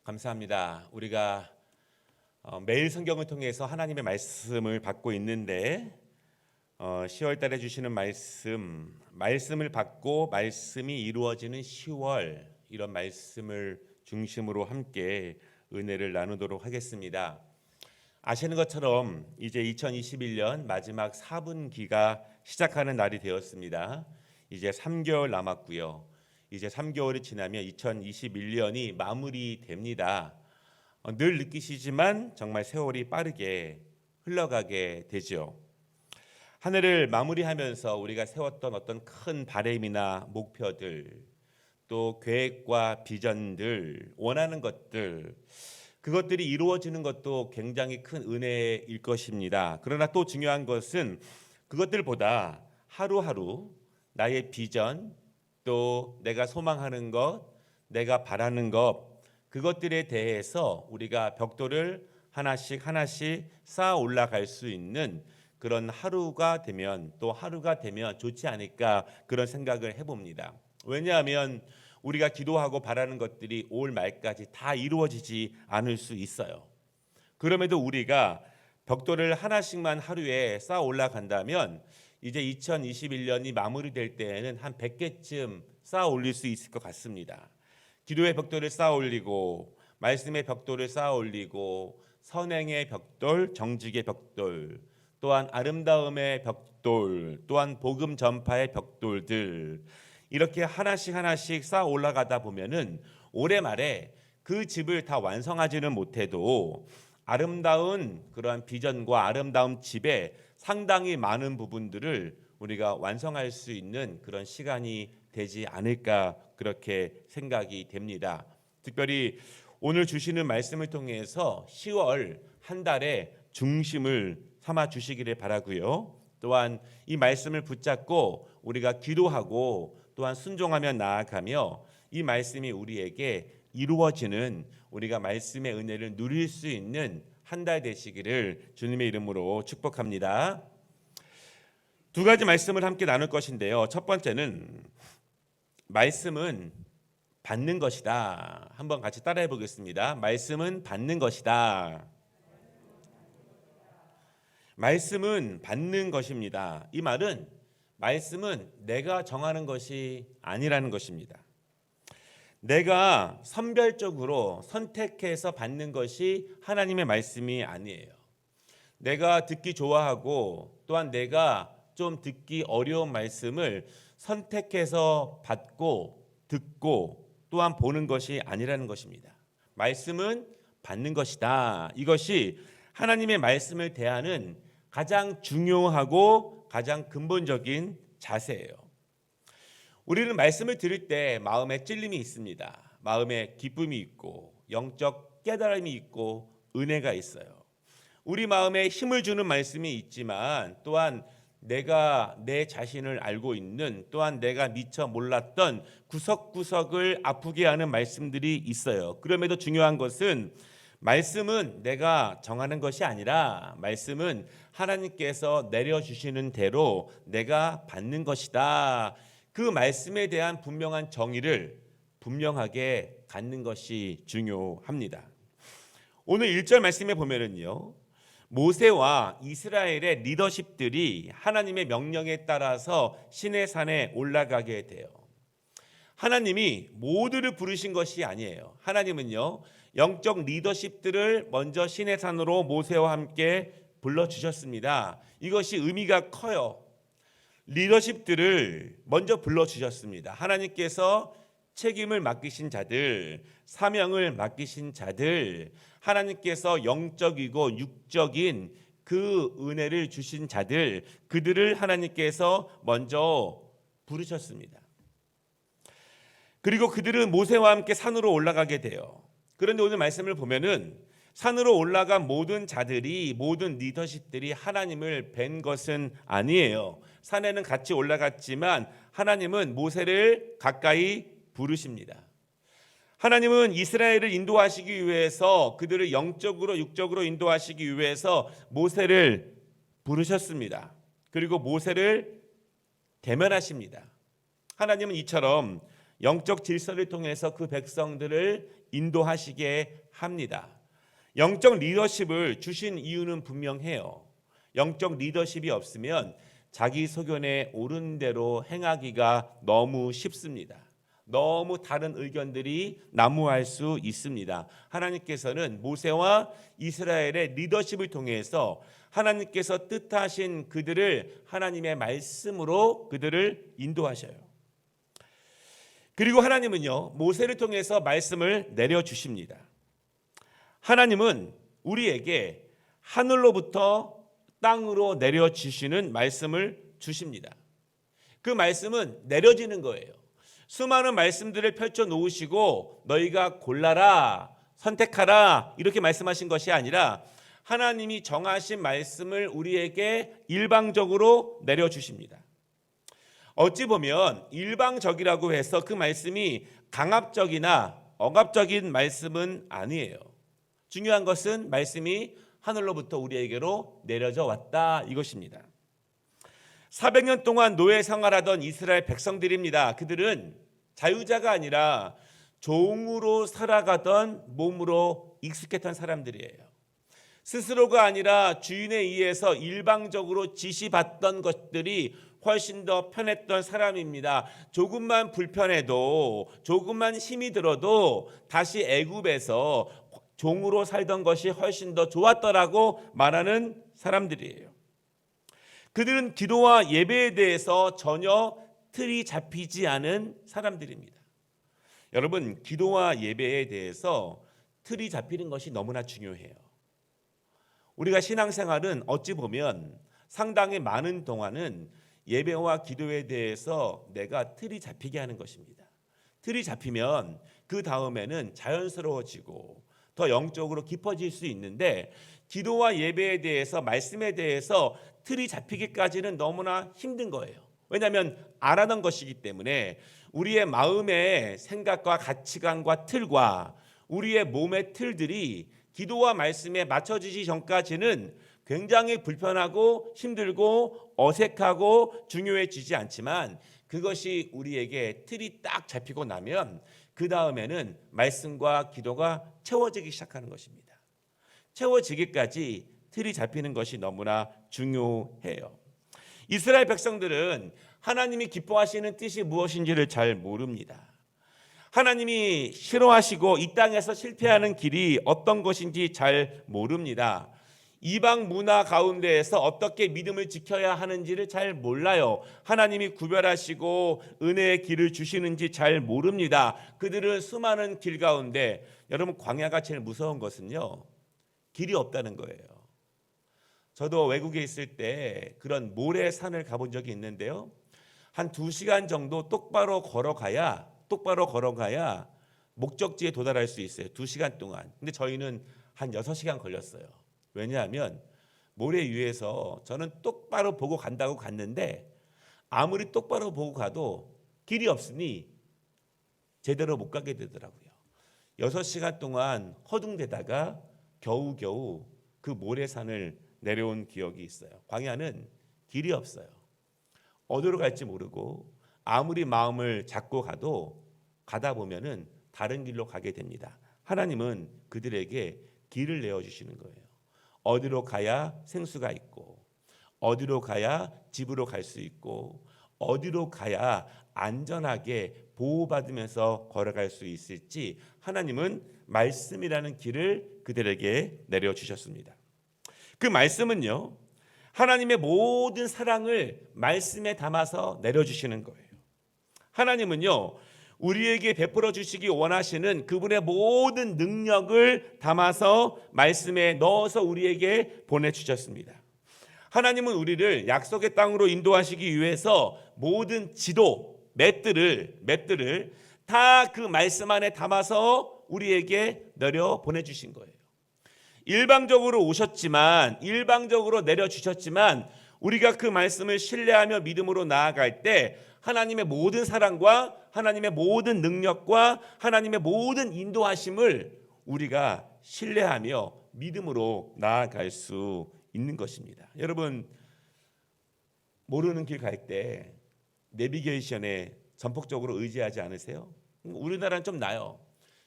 감사합니다. 우리가 매일 성경을 통해서 하나님의 말씀을 받고 있는데 10월 달에 주시는 말씀을 받고 말씀이 이루어지는 10월, 이런 말씀을 중심으로 함께 은혜를 나누도록 하겠습니다. 아시는 것처럼 이제 2021년 마지막 4분기가 시작하는 날이 되었습니다. 이제 3개월 남았고요. 이제 3개월이 지나면 2021년이 마무리됩니다. 늘 느끼시지만 정말 세월이 빠르게 흘러가게 되죠. 한 해를 마무리하면서 우리가 세웠던 어떤 큰 바람이나 목표들, 또 계획과 비전들, 원하는 것들, 그것들이 이루어지는 것도 굉장히 큰 은혜일 것입니다. 그러나 또 중요한 것은 그것들보다 하루하루 나의 비전, 또 내가 소망하는 것, 내가 바라는 것, 그것들에 대해서 우리가 벽돌을 하나씩 쌓아 올라갈 수 있는 그런 하루가 되면, 또 하루가 되면 좋지 않을까, 그런 생각을 해봅니다. 왜냐하면 우리가 기도하고 바라는 것들이 올 말까지 다 이루어지지 않을 수 있어요. 그럼에도 우리가 벽돌을 하나씩만 하루에 쌓아 올라간다면 이제 2021년이 마무리될 때에는 한 100개쯤 쌓아 올릴 수 있을 것 같습니다. 기도의 벽돌을 쌓아 올리고, 말씀의 벽돌을 쌓아 올리고, 선행의 벽돌, 정직의 벽돌, 또한 아름다움의 벽돌, 또한 복음 전파의 벽돌들, 이렇게 하나씩 쌓아 올라가다 보면은 올해 말에 그 집을 다 완성하지는 못해도 아름다운 그러한 비전과 아름다운 집에 상당히 많은 부분들을 우리가 완성할 수 있는 그런 시간이 되지 않을까, 그렇게 생각이 됩니다. 특별히 오늘 주시는 말씀을 통해서 10월 한 달의 중심을 삼아 주시기를 바라고요. 또한 이 말씀을 붙잡고 우리가 기도하고 또한 순종하며 나아가며 이 말씀이 우리에게 이루어지는, 우리가 말씀의 은혜를 누릴 수 있는 한 달 되시기를 주님의 이름으로 축복합니다. 두 가지 말씀을 함께 나눌 것인데요. 첫 번째는 말씀은 받는 것이다. 한번 같이 따라해 보겠습니다. 말씀은 받는 것이다. 말씀은 받는 것입니다. 이 말은 말씀은 내가 정하는 것이 아니라는 것입니다. 내가 선별적으로 선택해서 받는 것이 하나님의 말씀이 아니에요. 내가 듣기 좋아하고 또한 내가 좀 듣기 어려운 말씀을 선택해서 받고 듣고 또한 보는 것이 아니라는 것입니다. 말씀은 받는 것이다. 이것이 하나님의 말씀을 대하는 가장 중요하고 가장 근본적인 자세예요. 우리는 말씀을 들을 때 마음에 찔림이 있습니다. 마음에 기쁨이 있고 영적 깨달음이 있고 은혜가 있어요. 우리 마음에 힘을 주는 말씀이 있지만 또한 내가 내 자신을 알고 있는, 또한 내가 미처 몰랐던 구석구석을 아프게 하는 말씀들이 있어요. 그럼에도 중요한 것은 말씀은 내가 정하는 것이 아니라 말씀은 하나님께서 내려주시는 대로 내가 받는 것이다. 그 말씀에 대한 분명한 정의를 분명하게 갖는 것이 중요합니다. 오늘 1절 말씀에 보면은요, 모세와 이스라엘의 리더십들이 하나님의 명령에 따라서 시내산에 올라가게 돼요. 하나님이 모두를 부르신 것이 아니에요. 하나님은요, 영적 리더십들을 먼저 시내산으로 모세와 함께 불러주셨습니다. 이것이 의미가 커요. 리더십들을 먼저 불러주셨습니다. 하나님께서 책임을 맡기신 자들, 사명을 맡기신 자들, 하나님께서 영적이고 육적인 그 은혜를 주신 자들, 그들을 하나님께서 먼저 부르셨습니다. 그리고 그들은 모세와 함께 산으로 올라가게 돼요. 그런데 오늘 말씀을 보면은 산으로 올라간 모든 자들이, 모든 리더십들이 하나님을 뵌 것은 아니에요. 산에는 같이 올라갔지만 하나님은 모세를 가까이 부르십니다. 하나님은 이스라엘을 인도하시기 위해서, 그들을 영적으로 육적으로 인도하시기 위해서 모세를 부르셨습니다. 그리고 모세를 대면하십니다. 하나님은 이처럼 영적 질서를 통해서 그 백성들을 인도하시게 합니다. 영적 리더십을 주신 이유는 분명해요. 영적 리더십이 없으면 자기 소견에 옳은 대로 행하기가 너무 쉽습니다. 너무 다른 의견들이 난무할 수 있습니다. 하나님께서는 모세와 이스라엘의 리더십을 통해서 하나님께서 뜻하신 그들을 하나님의 말씀으로 그들을 인도하셔요. 그리고 하나님은요, 모세를 통해서 말씀을 내려주십니다. 하나님은 우리에게 하늘로부터 땅으로 내려주시는 말씀을 주십니다. 그 말씀은 내려지는 거예요. 수많은 말씀들을 펼쳐 놓으시고 너희가 골라라, 선택하라 이렇게 말씀하신 것이 아니라 하나님이 정하신 말씀을 우리에게 일방적으로 내려주십니다. 어찌 보면 일방적이라고 해서 그 말씀이 강압적이나 억압적인 말씀은 아니에요. 중요한 것은 말씀이 하늘로부터 우리에게로 내려져 왔다 이것입니다. 400년 동안 노예 생활하던 이스라엘 백성들입니다. 그들은 자유자가 아니라 종으로 살아가던 몸으로 익숙했던 사람들이에요. 스스로가 아니라 주인에 의해서 일방적으로 지시받던 것들이 훨씬 더 편했던 사람입니다. 조금만 불편해도, 조금만 힘이 들어도 다시 애굽에서 종으로 살던 것이 훨씬 더 좋았더라고 말하는 사람들이에요. 그들은 기도와 예배에 대해서 전혀 틀이 잡히지 않은 사람들입니다. 여러분, 기도와 예배에 대해서 틀이 잡히는 것이 너무나 중요해요. 우리가 신앙생활은 어찌 보면 상당히 많은 동안은 예배와 기도에 대해서 내가 틀이 잡히게 하는 것입니다. 틀이 잡히면 그 다음에는 자연스러워지고 더 영적으로 깊어질 수 있는데 기도와 예배에 대해서 말씀에 대해서 틀이 잡히기까지는 너무나 힘든 거예요. 왜냐하면 안 하던 것이기 때문에 우리의 마음의 생각과 가치관과 틀과 우리의 몸의 틀들이 기도와 말씀에 맞춰지기 전까지는 굉장히 불편하고 힘들고 어색하고 중요해지지 않지만 그것이 우리에게 틀이 딱 잡히고 나면 그 다음에는 말씀과 기도가 채워지기 시작하는 것입니다. 채워지기까지 틀이 잡히는 것이 너무나 중요해요. 이스라엘 백성들은 하나님이 기뻐하시는 뜻이 무엇인지를 잘 모릅니다. 하나님이 싫어하시고 이 땅에서 실패하는 길이 어떤 것인지 잘 모릅니다. 이방 문화 가운데에서 어떻게 믿음을 지켜야 하는지를 잘 몰라요. 하나님이 구별하시고 은혜의 길을 주시는지 잘 모릅니다. 그들은 수많은 길 가운데, 여러분 광야가 제일 무서운 것은요, 길이 없다는 거예요. 저도 외국에 있을 때 그런 모래산을 가본 적이 있는데요, 한 2시간 정도 똑바로 걸어가야 목적지에 도달할 수 있어요. 2시간 동안. 근데 저희는 한 6시간 걸렸어요. 왜냐하면 모래 위에서 저는 똑바로 보고 간다고 갔는데 아무리 똑바로 보고 가도 길이 없으니 제대로 못 가게 되더라고요. 6시간 동안 허둥대다가 겨우겨우 그 모래산을 내려온 기억이 있어요. 광야는 길이 없어요. 어디로 갈지 모르고 아무리 마음을 잡고 가도 가다 보면은 다른 길로 가게 됩니다. 하나님은 그들에게 길을 내어주시는 거예요. 어디로 가야 생수가 있고, 어디로 가야 집으로 갈 수 있고, 어디로 가야 안전하게 보호받으면서 걸어갈 수 있을지 하나님은 말씀이라는 길을 그들에게 내려주셨습니다. 그 말씀은요, 하나님의 모든 사랑을 말씀에 담아서 내려주시는 거예요. 하나님은요, 우리에게 베풀어 주시기 원하시는 그분의 모든 능력을 담아서 말씀에 넣어서 우리에게 보내주셨습니다. 하나님은 우리를 약속의 땅으로 인도하시기 위해서 모든 지도, 맵들을 다 그 말씀 안에 담아서 우리에게 내려 보내주신 거예요. 일방적으로 오셨지만, 일방적으로 내려주셨지만 우리가 그 말씀을 신뢰하며 믿음으로 나아갈 때 하나님의 모든 사랑과 하나님의 모든 능력과 하나님의 모든 인도하심을 우리가 신뢰하며 믿음으로 나아갈 수 있는 것입니다. 여러분, 모르는 길 갈 때 내비게이션에 전폭적으로 의지하지 않으세요? 우리나라는 좀 나요.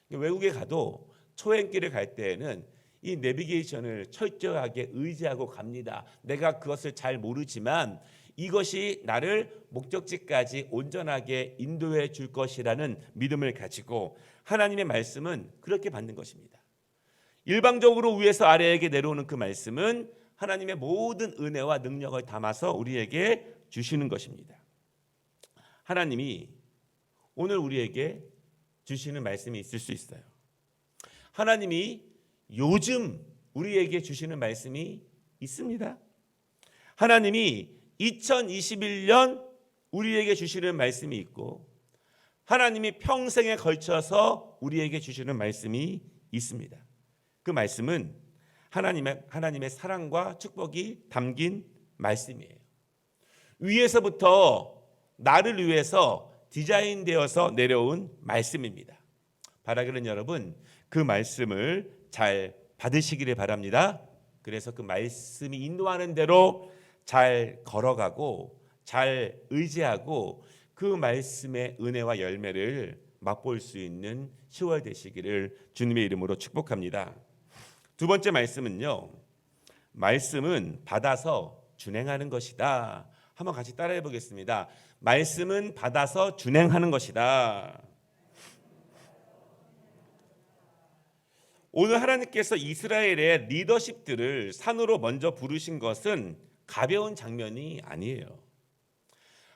외국에 가도 초행길을 갈 때에는 이 내비게이션을 철저하게 의지하고 갑니다. 내가 그것을 잘 모르지만 이것이 나를 목적지까지 온전하게 인도해 줄 것이라는 믿음을 가지고 하나님의 말씀은 그렇게 받는 것입니다. 일방적으로 위에서 아래에게 내려오는 그 말씀은 하나님의 모든 은혜와 능력을 담아서 우리에게 주시는 것입니다. 하나님이 오늘 우리에게 주시는 말씀이 있을 수 있어요. 하나님이 요즘 우리에게 주시는 말씀이 있습니다. 하나님이 2021년 우리에게 주시는 말씀이 있고 하나님이 평생에 걸쳐서 우리에게 주시는 말씀이 있습니다. 그 말씀은 하나님의 사랑과 축복이 담긴 말씀이에요. 위에서부터 나를 위해서 디자인되어서 내려온 말씀입니다. 바라기는 여러분 그 말씀을 잘 받으시기를 바랍니다. 그래서 그 말씀이 인도하는 대로 잘 걸어가고 잘 의지하고 그 말씀의 은혜와 열매를 맛볼 수 있는 10월 되시기를 주님의 이름으로 축복합니다. 두 번째 말씀은요. 말씀은 받아서 준행하는 것이다. 한번 같이 따라해 보겠습니다. 말씀은 받아서 준행하는 것이다. 오늘 하나님께서 이스라엘의 리더십들을 산으로 먼저 부르신 것은 가벼운 장면이 아니에요.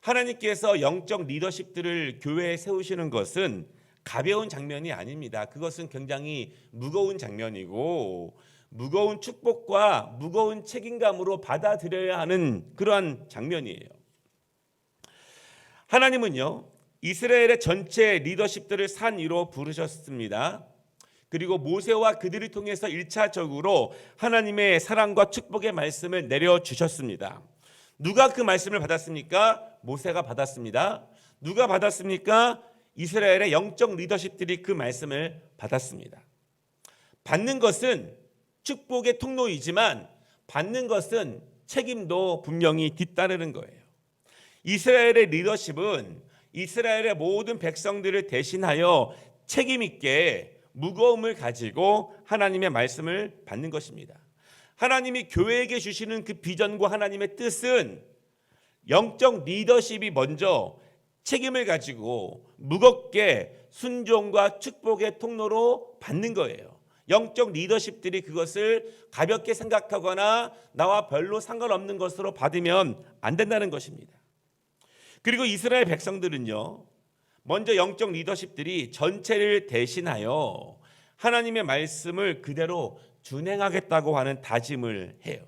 하나님께서 영적 리더십들을 교회에 세우시는 것은 가벼운 장면이 아닙니다. 그것은 굉장히 무거운 장면이고 무거운 축복과 무거운 책임감으로 받아들여야 하는 그러한 장면이에요. 하나님은요, 이스라엘의 전체 리더십들을 산 위로 부르셨습니다. 그리고 모세와 그들을 통해서 1차적으로 하나님의 사랑과 축복의 말씀을 내려주셨습니다. 누가 그 말씀을 받았습니까? 모세가 받았습니다. 누가 받았습니까? 이스라엘의 영적 리더십들이 그 말씀을 받았습니다. 받는 것은 축복의 통로이지만 받는 것은 책임도 분명히 뒤따르는 거예요. 이스라엘의 리더십은 이스라엘의 모든 백성들을 대신하여 책임 있게 무거움을 가지고 하나님의 말씀을 받는 것입니다. 하나님이 교회에게 주시는 그 비전과 하나님의 뜻은 영적 리더십이 먼저 책임을 가지고 무겁게 순종과 축복의 통로로 받는 거예요. 영적 리더십들이 그것을 가볍게 생각하거나 나와 별로 상관없는 것으로 받으면 안 된다는 것입니다. 그리고 이스라엘 백성들은요, 먼저 영적 리더십들이 전체를 대신하여 하나님의 말씀을 그대로 준행하겠다고 하는 다짐을 해요.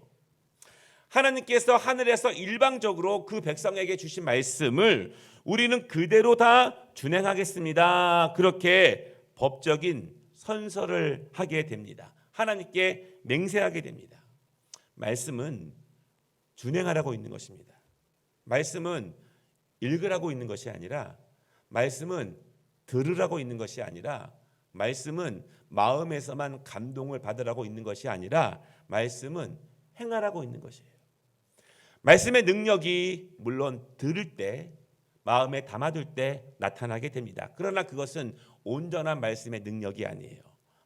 하나님께서 하늘에서 일방적으로 그 백성에게 주신 말씀을 우리는 그대로 다 준행하겠습니다. 그렇게 법적인 선서를 하게 됩니다. 하나님께 맹세하게 됩니다. 말씀은 준행하라고 있는 것입니다. 말씀은 읽으라고 있는 것이 아니라, 말씀은 들으라고 있는 것이 아니라, 말씀은 마음에서만 감동을 받으라고 있는 것이 아니라, 말씀은 행하라고 있는 것이에요. 말씀의 능력이 물론 들을 때, 마음에 담아둘 때 나타나게 됩니다. 그러나 그것은 온전한 말씀의 능력이 아니에요.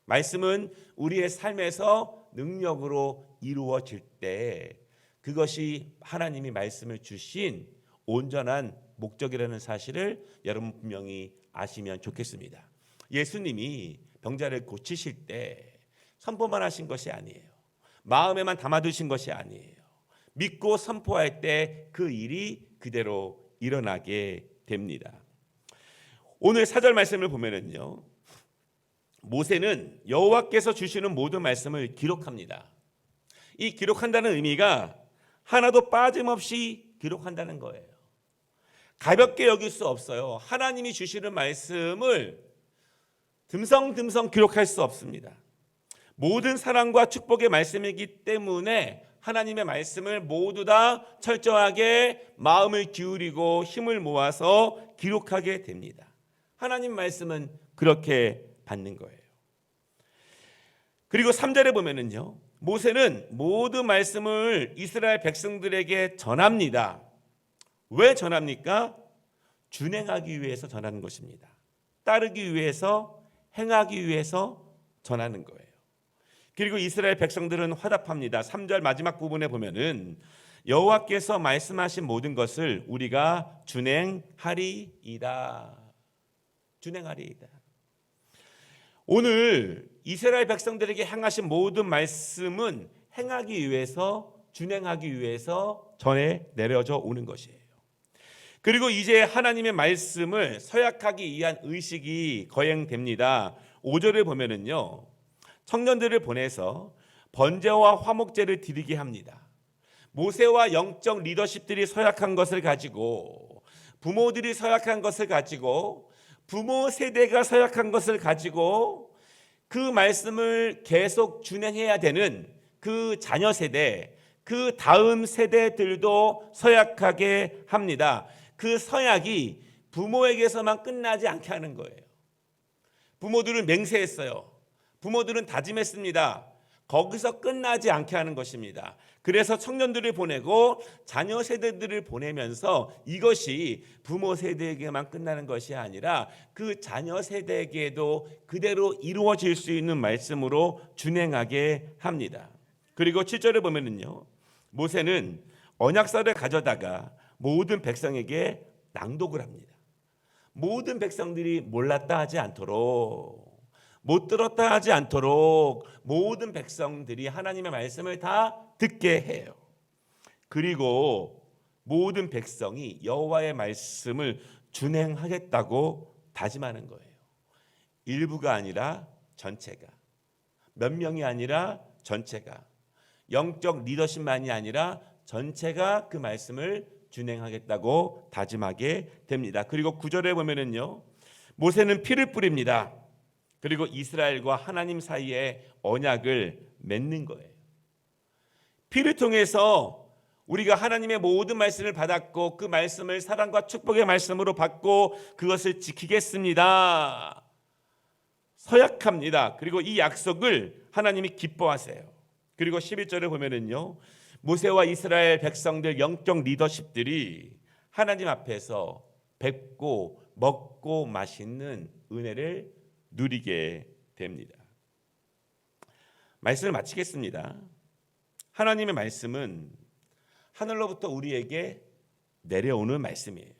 말씀은 우리의 삶에서 능력으로 이루어질 때 그것이 하나님이 말씀을 주신 온전한 목적이라는 사실을 여러분 분명히 아시면 좋겠습니다. 예수님이 병자를 고치실 때 선포만 하신 것이 아니에요. 마음에만 담아두신 것이 아니에요. 믿고 선포할 때 그 일이 그대로 일어나게 됩니다. 오늘 4절 말씀을 보면은요, 모세는 여호와께서 주시는 모든 말씀을 기록합니다. 이 기록한다는 의미가 하나도 빠짐없이 기록한다는 거예요. 가볍게 여길 수 없어요. 하나님이 주시는 말씀을 듬성듬성 기록할 수 없습니다. 모든 사랑과 축복의 말씀이기 때문에 하나님의 말씀을 모두 다 철저하게 마음을 기울이고 힘을 모아서 기록하게 됩니다. 하나님 말씀은 그렇게 받는 거예요. 그리고 3절에 보면은요, 모세는 모든 말씀을 이스라엘 백성들에게 전합니다. 왜 전합니까? 준행하기 위해서 전하는 것입니다. 따르기 위해서, 행하기 위해서 전하는 거예요. 그리고 이스라엘 백성들은 화답합니다. 3절 마지막 부분에 보면은 여호와께서 말씀하신 모든 것을 우리가 준행하리이다. 준행하리이다. 오늘 이스라엘 백성들에게 행하신 모든 말씀은 행하기 위해서, 준행하기 위해서 전해 내려져 오는 것이에요. 그리고 이제 하나님의 말씀을 서약하기 위한 의식이 거행됩니다. 5절을 보면은요, 청년들을 보내서 번제와 화목제를 드리게 합니다. 모세와 영적 리더십들이 서약한 것을 가지고, 부모들이 서약한 것을 가지고, 부모 세대가 서약한 것을 가지고 그 말씀을 계속 준행해야 되는 그 자녀 세대, 그 다음 세대들도 서약하게 합니다. 그 서약이 부모에게서만 끝나지 않게 하는 거예요. 부모들은 맹세했어요. 부모들은 다짐했습니다. 거기서 끝나지 않게 하는 것입니다. 그래서 청년들을 보내고 자녀 세대들을 보내면서 이것이 부모 세대에게만 끝나는 것이 아니라 그 자녀 세대에게도 그대로 이루어질 수 있는 말씀으로 준행하게 합니다. 그리고 7절을 보면은요, 모세는 언약서를 가져다가 모든 백성에게 낭독을 합니다. 모든 백성들이 몰랐다 하지 않도록, 못 들었다 하지 않도록 모든 백성들이 하나님의 말씀을 다 듣게 해요. 그리고 모든 백성이 여호와의 말씀을 준행하겠다고 다짐하는 거예요. 일부가 아니라 전체가, 몇 명이 아니라 전체가, 영적 리더십만이 아니라 전체가 그 말씀을 준행하겠다고 다짐하게 됩니다. 그리고 9절에 보면은요, 모세는 피를 뿌립니다. 그리고 이스라엘과 하나님 사이에 언약을 맺는 거예요. 피를 통해서 우리가 하나님의 모든 말씀을 받았고 그 말씀을 사랑과 축복의 말씀으로 받고 그것을 지키겠습니다. 서약합니다. 그리고 이 약속을 하나님이 기뻐하세요. 그리고 11절을 보면은요, 모세와 이스라엘 백성들 영적 리더십들이 하나님 앞에서 뵙고 먹고 마시는 은혜를 누리게 됩니다. 말씀을 마치겠습니다. 하나님의 말씀은 하늘로부터 우리에게 내려오는 말씀이에요.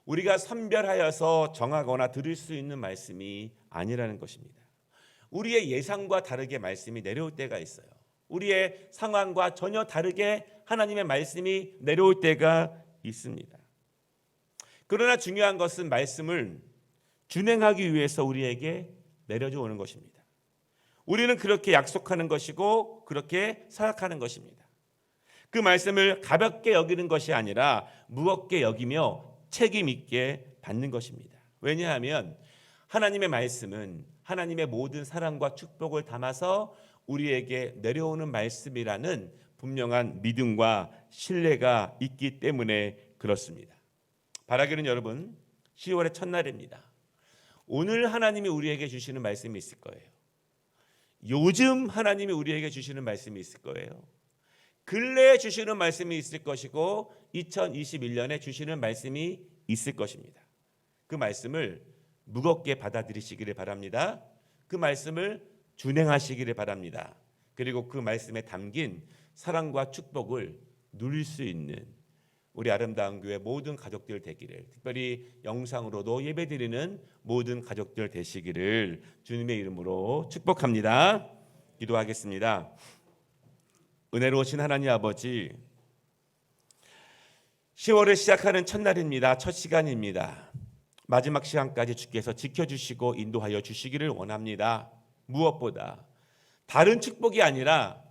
우리가 선별하여서 정하거나 들을 수 있는 말씀이 아니라는 것입니다. 우리의 예상과 다르게 말씀이 내려올 때가 있어요. 우리의 상황과 전혀 다르게 하나님의 말씀이 내려올 때가 있습니다. 그러나 중요한 것은 말씀을 준행하기 위해서 우리에게 내려져 오는 것입니다. 우리는 그렇게 약속하는 것이고 그렇게 서약하는 것입니다. 그 말씀을 가볍게 여기는 것이 아니라 무겁게 여기며 책임 있게 받는 것입니다. 왜냐하면 하나님의 말씀은 하나님의 모든 사랑과 축복을 담아서 우리에게 내려오는 말씀이라는 분명한 믿음과 신뢰가 있기 때문에 그렇습니다. 바라기는 여러분, 10월의 첫날입니다. 오늘 하나님이 우리에게 주시는 말씀이 있을 거예요. 요즘 하나님이 우리에게 주시는 말씀이 있을 거예요. 근래에 주시는 말씀이 있을 것이고 2021년에 주시는 말씀이 있을 것입니다. 그 말씀을 무겁게 받아들이시기를 바랍니다. 그 말씀을 준행하시기를 바랍니다. 그리고 그 말씀에 담긴 사랑과 축복을 누릴 수 있는 우리 아름다운 교회 모든 가족들 되기를, 특별히 영상으로도 예배드리는 모든 가족들 되시기를 주님의 이름으로 축복합니다. 기도하겠습니다. 은혜로우신 하나님 아버지, 10월을 시작하는 첫날입니다. 첫 시간입니다. 마지막 시간까지 주께서 지켜주시고 인도하여 주시기를 원합니다. 무엇보다 다른 축복이 아니라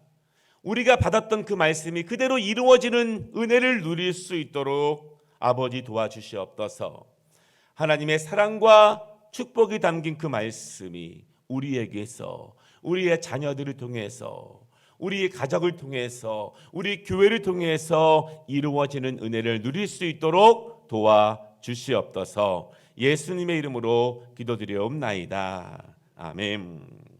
우리가 받았던 그 말씀이 그대로 이루어지는 은혜를 누릴 수 있도록 아버지 도와주시옵소서. 하나님의 사랑과 축복이 담긴 그 말씀이 우리에게서, 우리의 자녀들을 통해서, 우리 가족을 통해서, 우리 교회를 통해서 이루어지는 은혜를 누릴 수 있도록 도와주시옵소서. 예수님의 이름으로 기도드리옵나이다. 아멘.